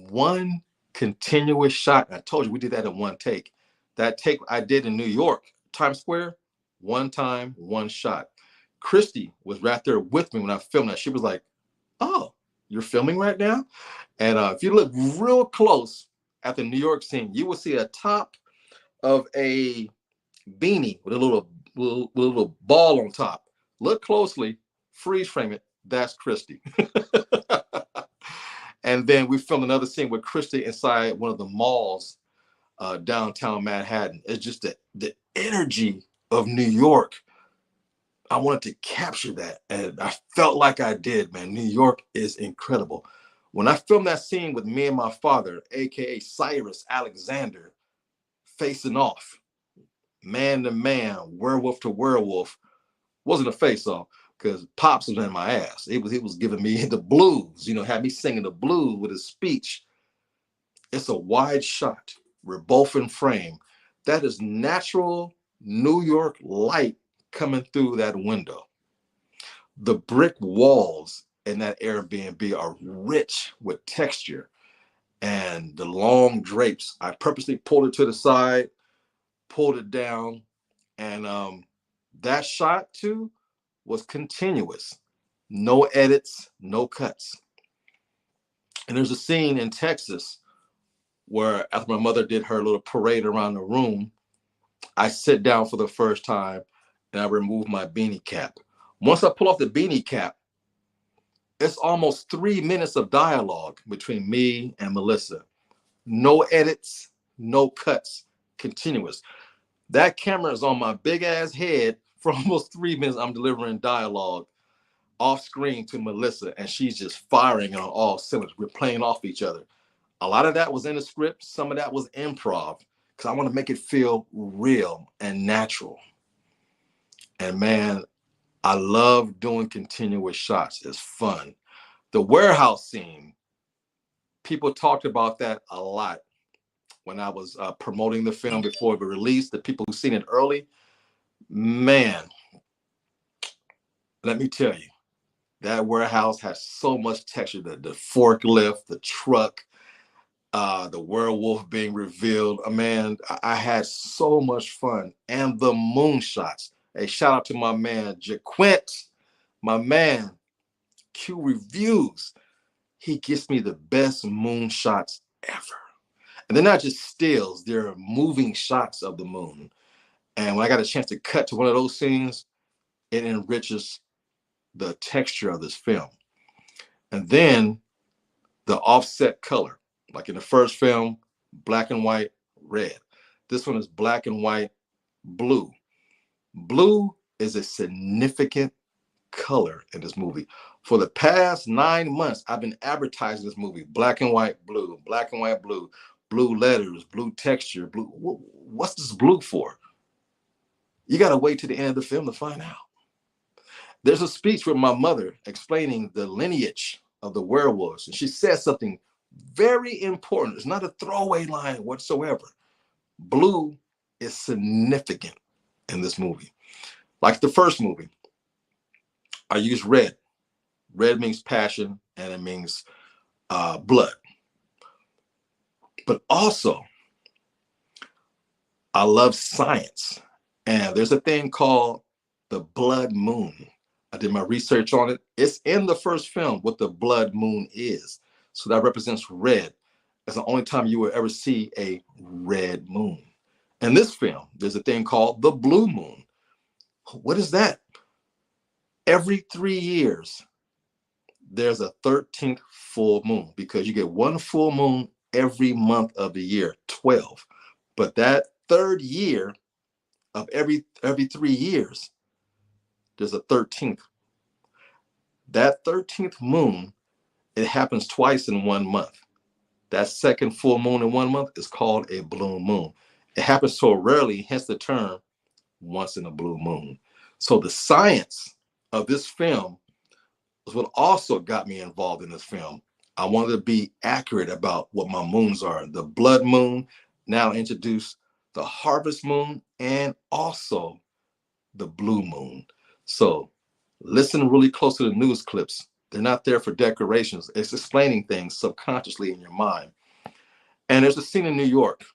one continuous shot. I told you we did that in one take. That take I did in New York, Times Square, one time, one shot. Christy was right there with me when I filmed that. She was like, "Oh, you're filming right now?" And if you look real close at the New York scene, you will see a top of a beanie with a little ball on top. Look closely, freeze frame it. That's Christy. And then we filmed another scene with Christy inside one of the malls downtown Manhattan. It's just the energy of New York. I wanted to capture that, and I felt like I did, man. New York is incredible. When I filmed that scene with me and my father, aka Cyrus Alexander, facing off, man to man, werewolf to werewolf, wasn't a face off because Pops was in my ass. He was giving me the blues, had me singing the blues with his speech. It's a wide shot. We're both in frame. That is natural New York light coming through that window. The brick walls in that Airbnb are rich with texture, and the long drapes. I purposely pulled it to the side, pulled it down, and that shot too was continuous. No edits, no cuts. And there's a scene in Texas where after my mother did her little parade around the room, I sit down for the first time and I remove my beanie cap. Once I pull off the beanie cap, it's almost 3 minutes of dialogue between me and Melissa. No edits, no cuts, continuous. That camera is on my big ass head for almost 3 minutes. I'm delivering dialogue off screen to Melissa, and she's just firing on all cylinders. We're playing off each other. A lot of that was in the script. Some of that was improv because I want to make it feel real and natural. And man, I love doing continuous shots. It's fun. The warehouse scene, people talked about that a lot when I was promoting the film before it was released. The people who seen it early, man, let me tell you, that warehouse has so much texture. The forklift, the truck, the werewolf being revealed. Man, I had so much fun. And the moon shots. A shout out to my man, Jaquint, my man, Q Reviews. He gives me the best moon shots ever. And they're not just stills, they're moving shots of the moon. And when I got a chance to cut to one of those scenes, it enriches the texture of this film. And then the offset color, like in the first film, black and white, red. This one is black and white, blue. Blue is a significant color in this movie. For the past 9 months, I've been advertising this movie, black and white, blue, black and white, blue, blue letters, blue texture, blue. What's this blue for? You got to wait to the end of the film to find out. There's a speech with my mother explaining the lineage of the werewolves, and she says something very important. It's not a throwaway line whatsoever. Blue is significant in this movie. Like the first movie, I use red. Red means passion and it means blood. But also, I love science. And there's a thing called the blood moon. I did my research on it. It's in the first film what the blood moon is. So that represents red. It's the only time you will ever see a red moon. In this film, there's a thing called the blue moon. What is that? Every 3 years, there's a 13th full moon because you get one full moon every month of the year, 12. But that third year of every 3 years, there's a 13th. That 13th moon, it happens twice in 1 month. That second full moon in 1 month is called a blue moon. It happens so rarely, hence the term once in a blue moon. So the science of this film was what also got me involved in this film. I wanted to be accurate about what my moons are. The blood moon, now introduce the harvest moon, and also the blue moon. So listen really close to the news clips. They're not there for decorations. It's explaining things subconsciously in your mind. And there's a scene in New York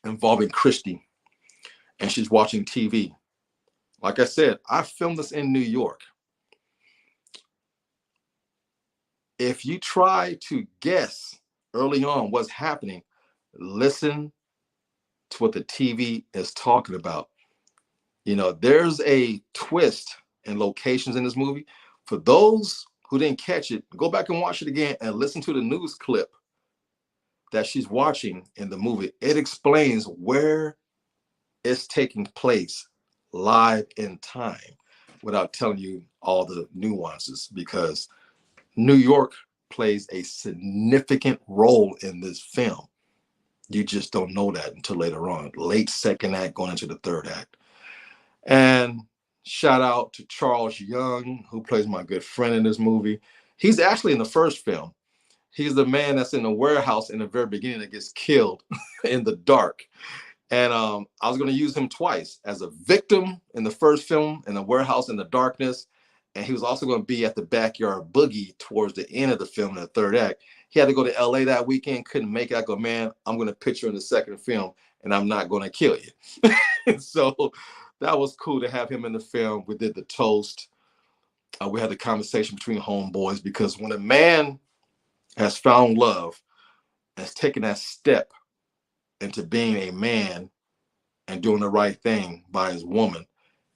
involving Christy, and she's watching TV. Like I said, I filmed this in New York. If you try to guess early on what's happening, listen to what the TV is talking about. You know, there's a twist in locations in this movie. For those who didn't catch it, go back and watch it again and listen to the news clip that she's watching in the movie. It explains where it's taking place live in time without telling you all the nuances, because New York plays a significant role in this film. You just don't know that until later on, late second act going into the third act. And shout out to Charles Young, who plays my good friend in this movie. He's actually in the first film. He's the man that's in the warehouse in the very beginning that gets killed in the dark. And I was going to use him twice as a victim in the first film in the warehouse in the darkness. And he was also going to be at the backyard boogie towards the end of the film in the third act. He had to go to LA that weekend, couldn't make it. I go, man, I'm going to put you in the second film and I'm not going to kill you. So that was cool to have him in the film. We did the toast. We had the conversation between homeboys, because when a man has found love, has taken that step into being a man and doing the right thing by his woman,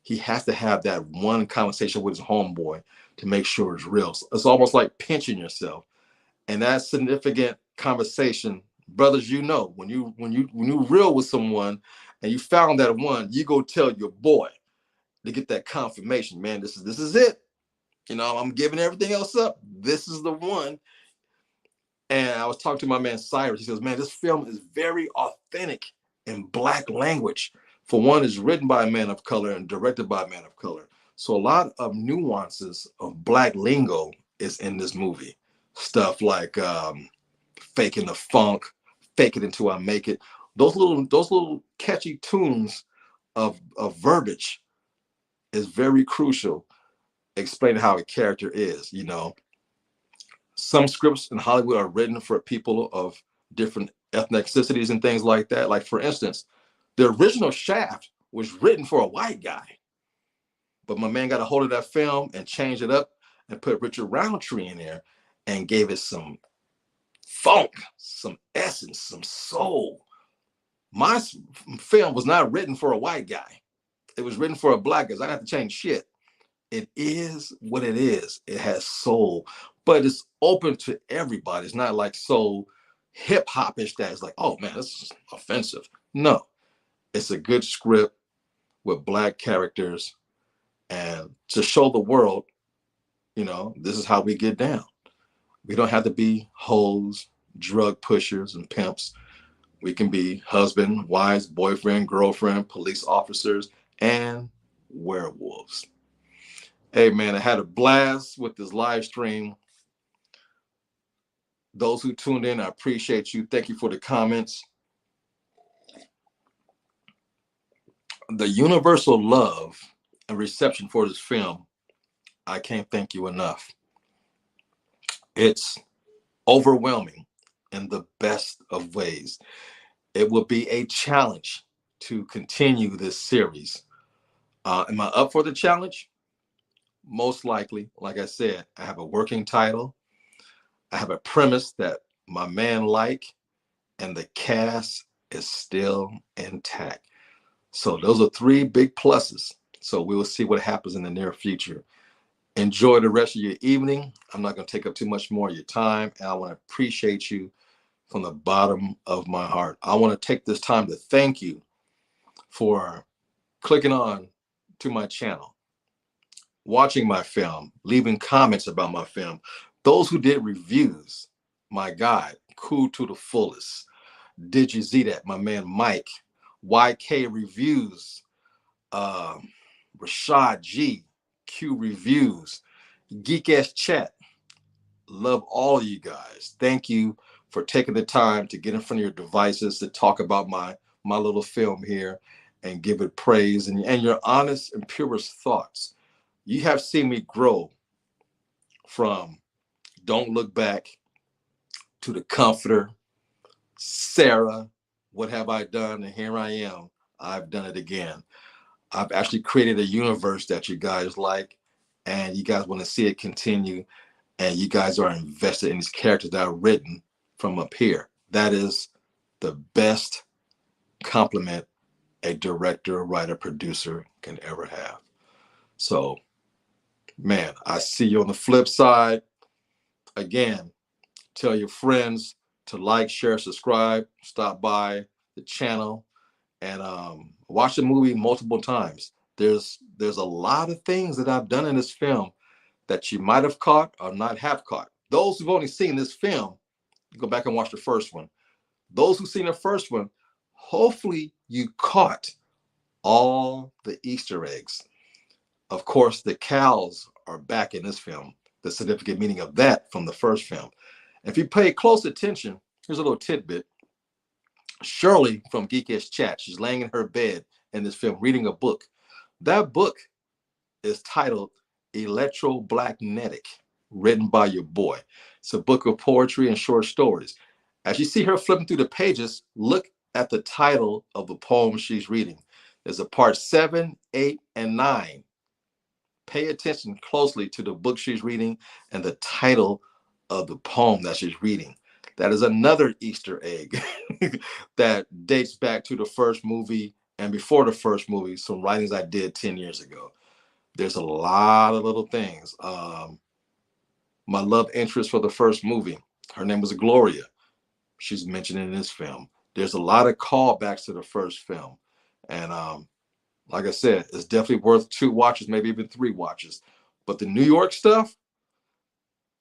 he has to have that one conversation with his homeboy to make sure it's real. It's almost like pinching yourself. And that significant conversation, brothers, when you real with someone and you found that one, you go tell your boy to get that confirmation. Man, this is it. I'm giving everything else up. This is the one. And I was talking to my man Cyrus. He says, man, this film is very authentic in Black language. For one, it's written by a man of color and directed by a man of color. So a lot of nuances of Black lingo is in this movie. Stuff like faking the funk, fake it until I make it. Those little catchy tunes of verbiage is very crucial, explaining how a character is. Some scripts in Hollywood are written for people of different ethnicities and things like that. Like, for instance, the original Shaft was written for a white guy, but my man got a hold of that film and changed it up and put Richard Roundtree in there and gave it some funk, some essence, some soul. My film was not written for a white guy. It was written for a Black guy. So I didn't have to change shit. It is what it is. It has soul, but it's open to everybody. It's not like so hip hopish that it's like, oh man, this is offensive. No, it's a good script with Black characters, and to show the world, this is how we get down. We don't have to be hoes, drug pushers, and pimps. We can be husband, wives, boyfriend, girlfriend, police officers, and werewolves. Hey man, I had a blast with this live stream. Those who tuned in, I appreciate you. Thank you for the comments. The universal love and reception for this film, I can't thank you enough. It's overwhelming in the best of ways. It will be a challenge to continue this series. Am I up for the challenge? Most likely. Like I said, I have a working title. I have a premise that my man like, and the cast is still intact. So those are three big pluses. So we will see what happens in the near future. Enjoy the rest of your evening. I'm not going to take up too much more of your time, and I want to appreciate you from the bottom of my heart. I want to take this time to thank you for clicking on to my channel, watching my film, leaving comments about my film. Those who did reviews, my God, cool to the fullest. Did you see that? My man Mike, YK Reviews, Rashad G, Q Reviews, Geek Ass Chat. Love all you guys. Thank you for taking the time to get in front of your devices to talk about my little film here and give it praise and your honest and purest thoughts. You have seen me grow from Don't Look Back to The Comforter, Sarah, What Have I Done? And here I am. I've done it again. I've actually created a universe that you guys like, and you guys want to see it continue, and you guys are invested in these characters that are written from up here. That is the best compliment a director, writer, producer can ever have. So, man, I see you on the flip side. Again, tell your friends to like, share, subscribe, stop by the channel, and watch the movie multiple times. There's a lot of things that I've done in this film that you might have caught or not have caught. Those who've only seen this film, go back and watch the first one. Those who've seen the first one, hopefully you caught all the Easter eggs. Of course, the cows are back in this film, the significant meaning of that from the first film. If you pay close attention, here's a little tidbit. Shirley from Geekish Chat, she's laying in her bed in this film reading a book. That book is titled Electromagnetic, written by your boy. It's a book of poetry and short stories. As you see her flipping through the pages, look at the title of the poem she's reading. There's a part 7, 8, and 9. Pay attention closely to the book she's reading and the title of the poem that she's reading. That is another Easter egg that dates back to the first movie and before the first movie, some writings I did 10 years ago. There's a lot of little things. My love interest for the first movie, her name was Gloria. She's mentioned in this film. There's a lot of callbacks to the first film. And like I said, it's definitely worth 2 watches, maybe even 3 watches. But the New York stuff,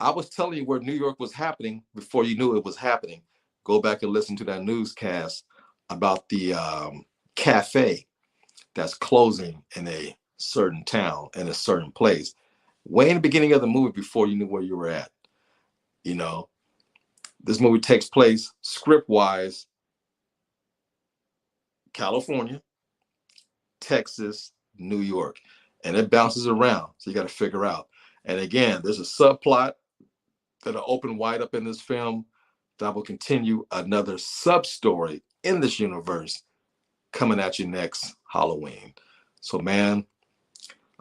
I was telling you where New York was happening before you knew it was happening. Go back and listen to that newscast about the cafe that's closing in a certain town, in a certain place. Way in the beginning of the movie before you knew where you were at. You know, this movie takes place script-wise, California, Texas, New York, and it bounces around. So you got to figure out. And again, there's a subplot that'll open wide up in this film that will continue another sub story in this universe coming at you next Halloween. So, man,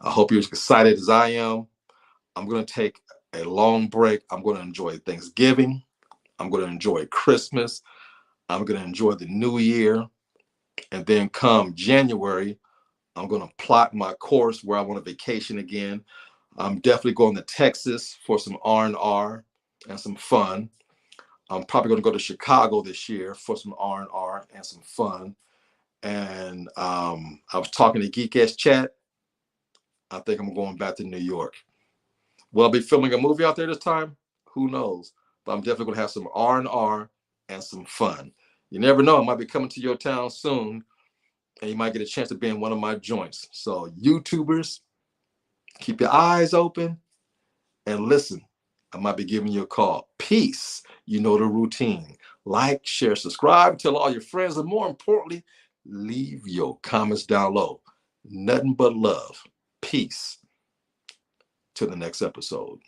I hope you're as excited as I am. I'm going to take a long break. I'm going to enjoy Thanksgiving. I'm going to enjoy Christmas. I'm going to enjoy the new year. And then come January, I'm going to plot my course where I want to vacation again. I'm definitely going to Texas for some R&R and some fun. I'm probably going to go to Chicago this year for some R&R and some fun. And I was talking to Geek-Ass Chat. I think I'm going back to New York. Will I be filming a movie out there this time? Who knows? But I'm definitely going to have some R&R and some fun. You never know. I might be coming to your town soon, and you might get a chance to be in one of my joints. So YouTubers, keep your eyes open and listen. I might be giving you a call. Peace. You know the routine. Like, share, subscribe, tell all your friends, and more importantly, leave your comments down low. Nothing but love. Peace. Till the next episode.